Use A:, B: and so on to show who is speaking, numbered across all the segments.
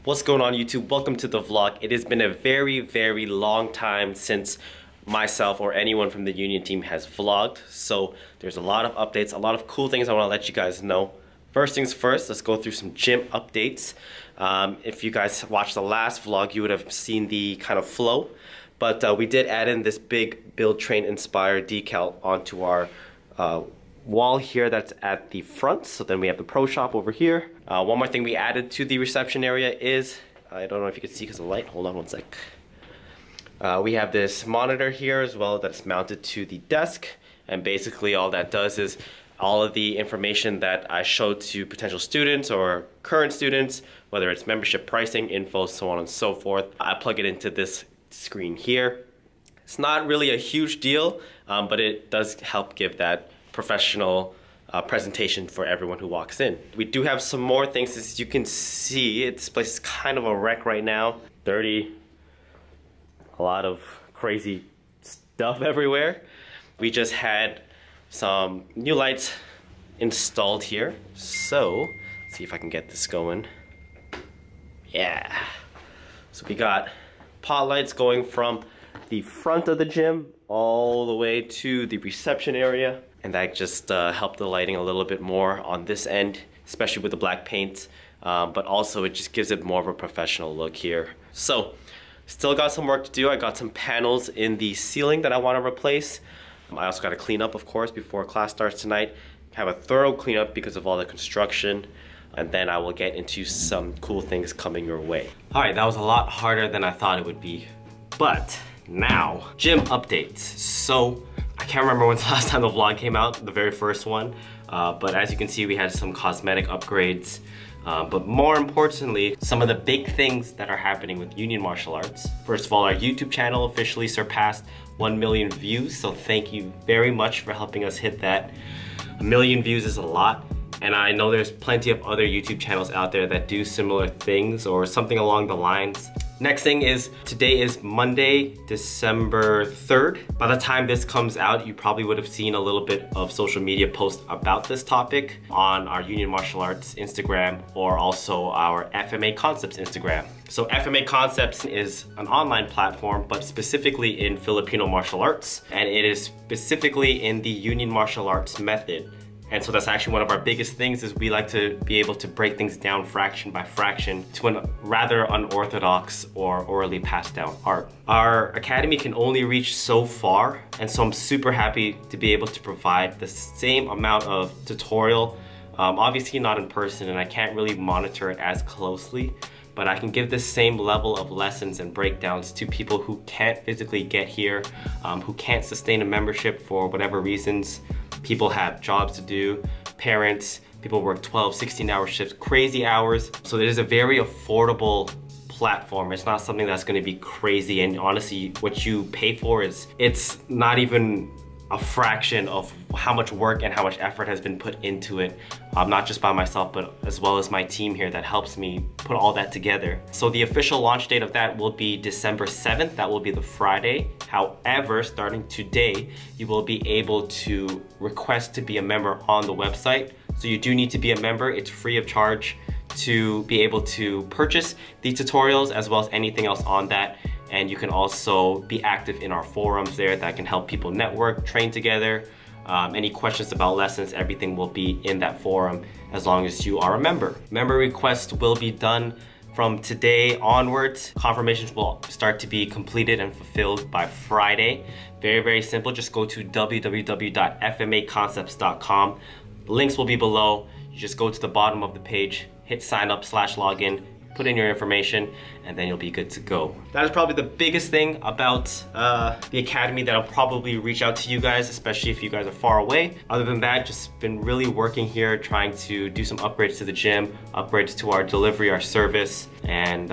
A: What's going on, YouTube? Welcome to the vlog. It has been a very long time since myself or anyone from the union team has vlogged, so there's a lot of updates, a lot of cool things I want to let you guys know. First things first, let's go through some gym updates. If you guys watched the last vlog, you would have seen the kind of flow, but we did add in this big Build Train inspired decal onto our wall here that's at the front. So then we have the pro shop over here. One more thing we added to the reception area is, I don't know if you can see because of the light, hold on one sec. We have this monitor here as well that's mounted to the desk, and basically all that does is all of the information that I showed to potential students or current students, whether it's membership pricing, info, so on and so forth, I plug it into this screen here. It's not really a huge deal, but it does help give that professional presentation for everyone who walks in. We do have some more things. As you can see, this place is kind of a wreck right now. Dirty, a lot of crazy stuff everywhere. We just had some new lights installed here. So, let's see if I can get this going. Yeah. So we got pot lights going from the front of the gym all the way to the reception area. And that just helped the lighting a little bit more on this end, especially with the black paint. But also it just gives it more of a professional look here. So, still got some work to do. I got some panels in the ceiling that I want to replace. I also got to clean up, of course, before class starts tonight. Have a thorough cleanup because of all the construction. And then I will get into some cool things coming your way. All right, that was a lot harder than I thought it would be. But now, gym updates. So, I can't remember when's the last time the vlog came out, the very first one. But as you can see, we had some cosmetic upgrades. But more importantly, some of the big things that are happening with Union Martial Arts. First of all, our YouTube channel officially surpassed 1 million views. So thank you very much for helping us hit that. 1 million views is a lot. And I know there's plenty of other YouTube channels out there that do similar things or something along the lines. Next thing is, today is Monday, December 3rd. By the time this comes out, you probably would have seen a little bit of social media posts about this topic on our Union Martial Arts Instagram or also our FMACONCEPTS Instagram. So FMACONCEPTS is an online platform, but specifically in Filipino martial arts, and it is specifically in the Union Martial Arts method. And so that's actually one of our biggest things, is we like to be able to break things down fraction by fraction to a rather unorthodox or orally passed down art. Our academy can only reach so far, and so I'm super happy to be able to provide the same amount of tutorial, obviously not in person, and I can't really monitor it as closely, but I can give the same level of lessons and breakdowns to people who can't physically get here, who can't sustain a membership for whatever reasons. People have jobs to do, parents, people work 12, 16-hour shifts, crazy hours. So it is a very affordable platform. It's not something that's gonna be crazy, and honestly, what you pay for it's not even a fraction of how much work and how much effort has been put into it, not just by myself, but as well as my team here that helps me put all that together. So the official launch date of that will be December 7th. That will be the Friday. However, starting today, you will be able to request to be a member on the website. So you do need to be a member. It's free of charge to be able to purchase the tutorials as well as anything else on that. And you can also be active in our forums there that can help people network, train together. Any questions about lessons, everything will be in that forum as long as you are a member. Member requests will be done from today onwards. Confirmations will start to be completed and fulfilled by Friday. Very simple. Just go to www.fmaconcepts.com. Links will be below. You just go to the bottom of the page, hit sign up /login, put in your information, and then you'll be good to go. That is probably the biggest thing about the academy that I'll probably reach out to you guys, especially if you guys are far away. Other than that, just been really working here, trying to do some upgrades to the gym, upgrades to our delivery, our service, and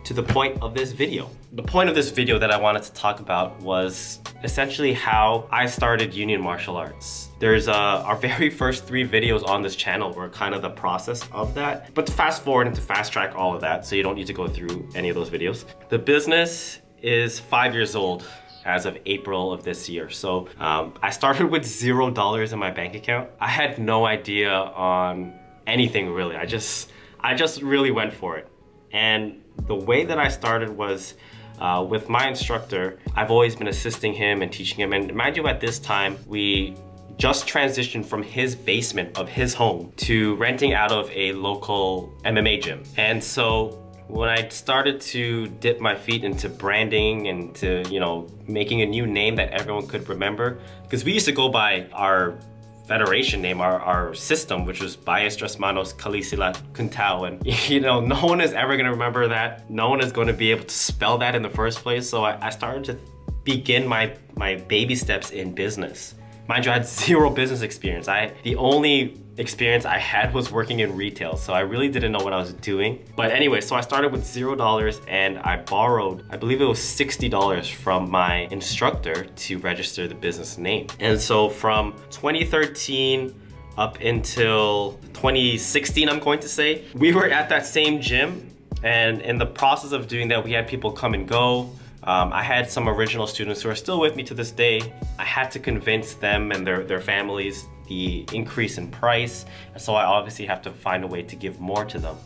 A: to the point of this video. The point of this video that I wanted to talk about was essentially how I started Union Martial Arts. There's our very first 3 videos on this channel were kind of the process of that. But to fast forward and to fast track all of that, so you don't need to go through any of those videos. The business is 5 years old as of April of this year. So I started with $0 in my bank account. I had no idea on anything really. I just really went for it. And the way that I started was with my instructor. I've always been assisting him and teaching him. And mind you, at this time, we just transitioned from his basement of his home to renting out of a local MMA gym. And so when I started to dip my feet into branding and to, you know, making a new name that everyone could remember, because we used to go by our federation name, our system, which was Bias Tres Manos Kalisilat Kuntao, and you know, no one is ever gonna remember that. No one is gonna be able to spell that in the first place. So I started to begin my baby steps in business. Mind you, I had zero business experience. The only experience I had was working in retail, so I really didn't know what I was doing. But anyway, so I started with $0 and I borrowed, I believe it was $60 from my instructor to register the business name. And so from 2013 up until 2016, I'm going to say, we were at that same gym, and in the process of doing that, we had people come and go. I had some original students who are still with me to this day. I had to convince them and their families the increase in price, so I obviously have to find a way to give more to them.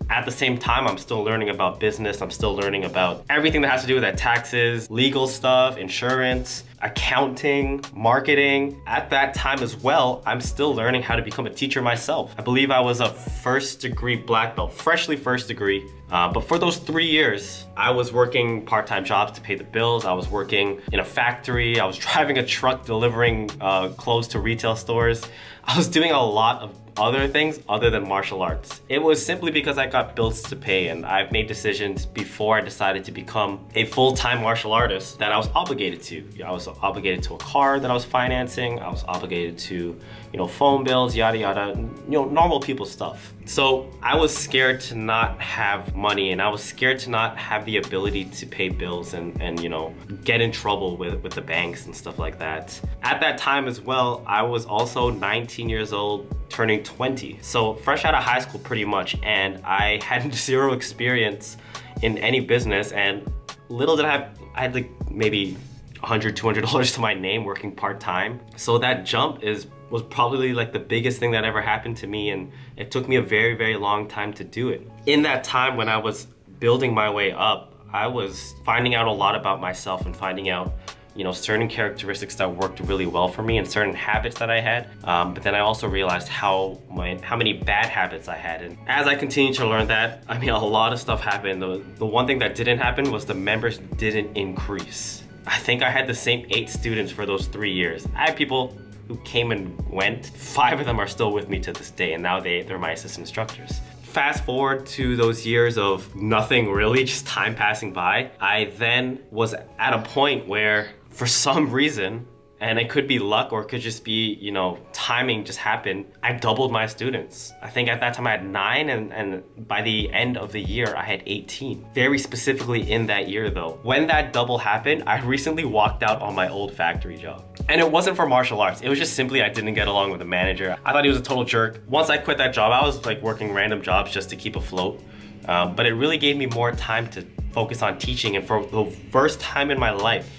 A: At the same time, I'm still learning about business. I'm still learning about everything that has to do with that: taxes, legal stuff, insurance, accounting, marketing. At that time as well, I'm still learning how to become a teacher myself. I believe I was a first degree black belt, freshly first degree. But for those 3 years, I was working part-time jobs to pay the bills. I was working in a factory. I was driving a truck delivering clothes to retail stores. I was doing a lot of other things other than martial arts. It was simply because I got bills to pay, and I've made decisions before I decided to become a full-time martial artist that I was obligated to. I was obligated to a car that I was financing. I was obligated to, you know, phone bills, yada yada, you know, normal people stuff. So I was scared to not have money, and I was scared to not have the ability to pay bills and you know, get in trouble with the banks and stuff like that. At that time as well, I was also 19 years old, turning 20. So fresh out of high school pretty much, and I had zero experience in any business, and little did I had like maybe $100, $200 to my name working part-time. So that jump was probably like the biggest thing that ever happened to me, and it took me a very, very long time to do it. In that time when I was building my way up, I was finding out a lot about myself and finding out, you know, certain characteristics that worked really well for me and certain habits that I had. But then I also realized how many bad habits I had. And as I continued to learn that, I mean, a lot of stuff happened. The one thing that didn't happen was the members didn't increase. I think I had the same 8 students for those 3 years. I had people who came and went. 5 of them are still with me to this day, and now they're my assistant instructors. Fast forward to those years of nothing really, just time passing by. I then was at a point where, for some reason, and it could be luck or it could just be, you know, timing just happened, I doubled my students. I think at that time I had 9, and by the end of the year I had 18. Very specifically in that year though. When that double happened, I recently walked out on my old factory job. And it wasn't for martial arts, it was just simply I didn't get along with the manager. I thought he was a total jerk. Once I quit that job, I was like working random jobs just to keep afloat. But it really gave me more time to focus on teaching, and for the first time in my life,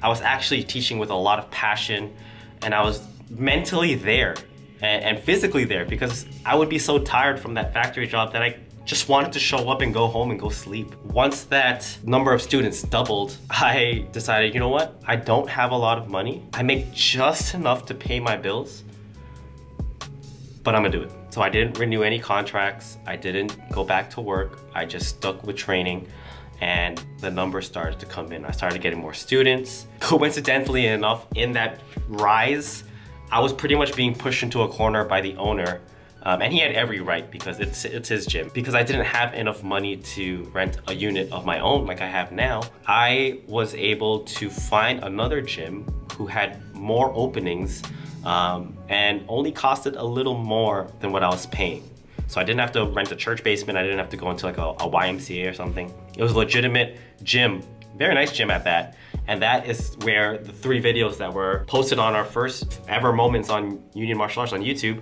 A: I was actually teaching with a lot of passion, and I was mentally there and physically there, because I would be so tired from that factory job that I just wanted to show up and go home and go sleep. Once that number of students doubled, I decided, you know what? I don't have a lot of money. I make just enough to pay my bills, but I'm gonna do it. So I didn't renew any contracts. I didn't go back to work. I just stuck with training, and the numbers started to come in. I started getting more students. Coincidentally enough, in that rise, I was pretty much being pushed into a corner by the owner, and he had every right, because it's his gym. Because I didn't have enough money to rent a unit of my own like I have now, I was able to find another gym who had more openings and only costed a little more than what I was paying. So I didn't have to rent a church basement. I didn't have to go into like a YMCA or something. It was a legitimate gym, very nice gym at that. And that is where the 3 videos that were posted on our first ever moments on Union Martial Arts on YouTube,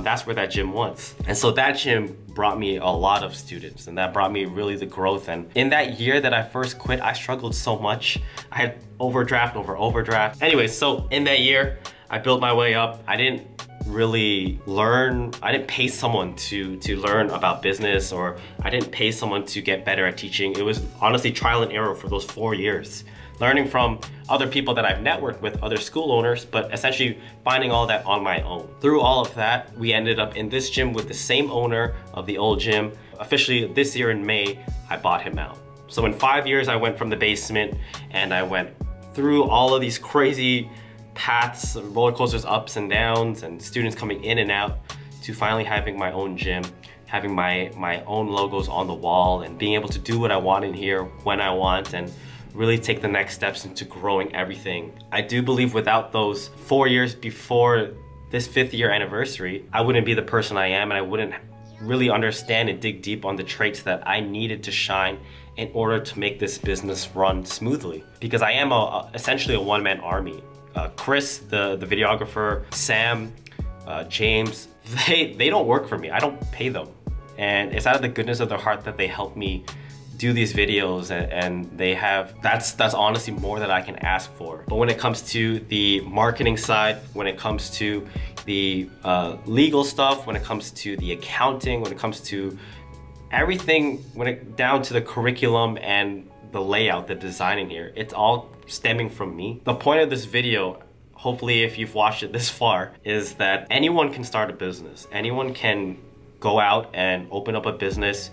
A: that's where that gym was. And so that gym brought me a lot of students, and that brought me really the growth. And in that year that I first quit, I struggled so much. I had overdraft over overdraft. Anyway, so in that year, I built my way up. I didn't really learn, I didn't pay someone to learn about business, or I didn't pay someone to get better at teaching. It was honestly trial and error for those 4 years. Learning from other people that I've networked with, other school owners, but essentially finding all that on my own. Through all of that, we ended up in this gym with the same owner of the old gym. Officially this year in May, I bought him out. So in 5 years, I went from the basement and I went through all of these crazy paths, roller coasters, ups and downs, and students coming in and out, to finally having my own gym, having my own logos on the wall, and being able to do what I want in here when I want, and really take the next steps into growing everything. I do believe without those 4 years before this 5th year anniversary, I wouldn't be the person I am, and I wouldn't really understand and dig deep on the traits that I needed to shine in order to make this business run smoothly. Because I am essentially a one-man army. Chris, the videographer, Sam, James, they don't work for me. I don't pay them. And it's out of the goodness of their heart that they help me do these videos, and they have, that's honestly more than I can ask for. But when it comes to the marketing side, when it comes to the legal stuff, when it comes to the accounting, when it comes to everything, down to the curriculum and the layout, the designing here, it's all stemming from me. The point of this video, hopefully if you've watched it this far, is that anyone can start a business. Anyone can go out and open up a business.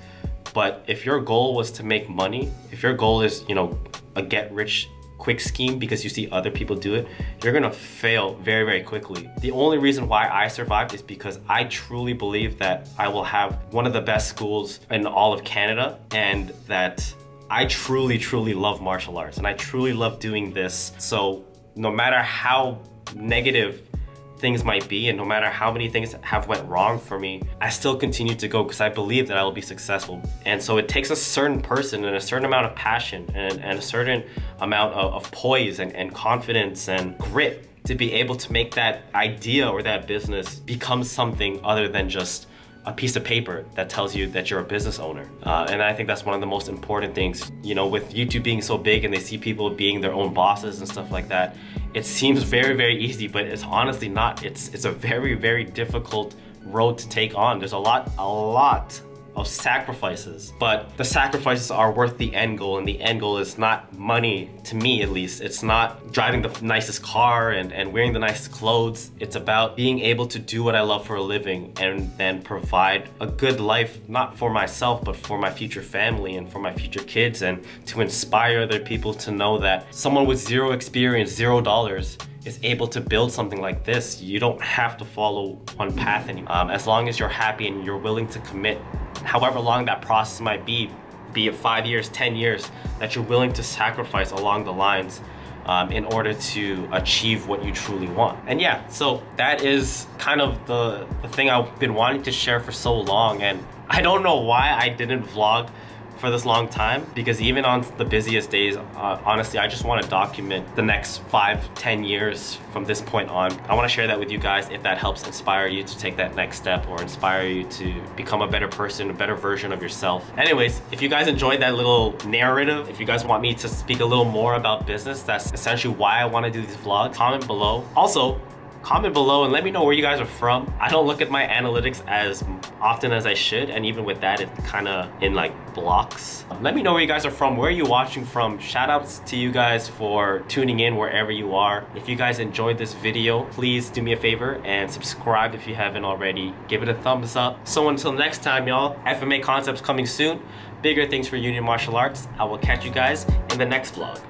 A: But if your goal was to make money, if your goal is, you know, a get rich quick scheme because you see other people do it, you're gonna fail very, very quickly. The only reason why I survived is because I truly believe that I will have one of the best schools in all of Canada, and that I truly, truly love martial arts, and I truly love doing this. So no matter how negative things might be, and no matter how many things have went wrong for me, I still continue to go because I believe that I will be successful. And so it takes a certain person and a certain amount of passion and a certain amount of poise and confidence and grit to be able to make that idea or that business become something other than just a piece of paper that tells you that you're a business owner. And I think that's one of the most important things. You know, with YouTube being so big and they see people being their own bosses and stuff like that, it seems very, very easy, but it's honestly not. It's a very, very difficult road to take on. There's a lot of sacrifices, but the sacrifices are worth the end goal, and the end goal is not money, to me at least. It's not driving the nicest car and wearing the nicest clothes. It's about being able to do what I love for a living and then provide a good life, not for myself, but for my future family and for my future kids, and to inspire other people to know that someone with zero experience, $0, is able to build something like this. You don't have to follow one path anymore. As long as you're happy and you're willing to commit, however long that process might be it 5 years, 10 years, that you're willing to sacrifice along the lines in order to achieve what you truly want. And yeah, so that is kind of the thing I've been wanting to share for so long, and I don't know why I didn't vlog for this long time, because even on the busiest days, honestly, I just want to document the next 5-10 years from this point on. I want to share that with you guys if that helps inspire you to take that next step, or inspire you to become a better person, a better version of yourself. Anyways, if you guys enjoyed that little narrative, if you guys want me to speak a little more about business, that's essentially why I want to do these vlogs, comment below. Also, comment below and let me know where you guys are from. I don't look at my analytics as often as I should, and even with that, it's kind of in like blocks. Let me know where you guys are from, where are you watching from. Shout outs to you guys for tuning in wherever you are. If you guys enjoyed this video, please do me a favor and subscribe if you haven't already. Give it a thumbs up. So until next time, y'all, FMA Concepts coming soon. Bigger things for Union Martial Arts. I will catch you guys in the next vlog.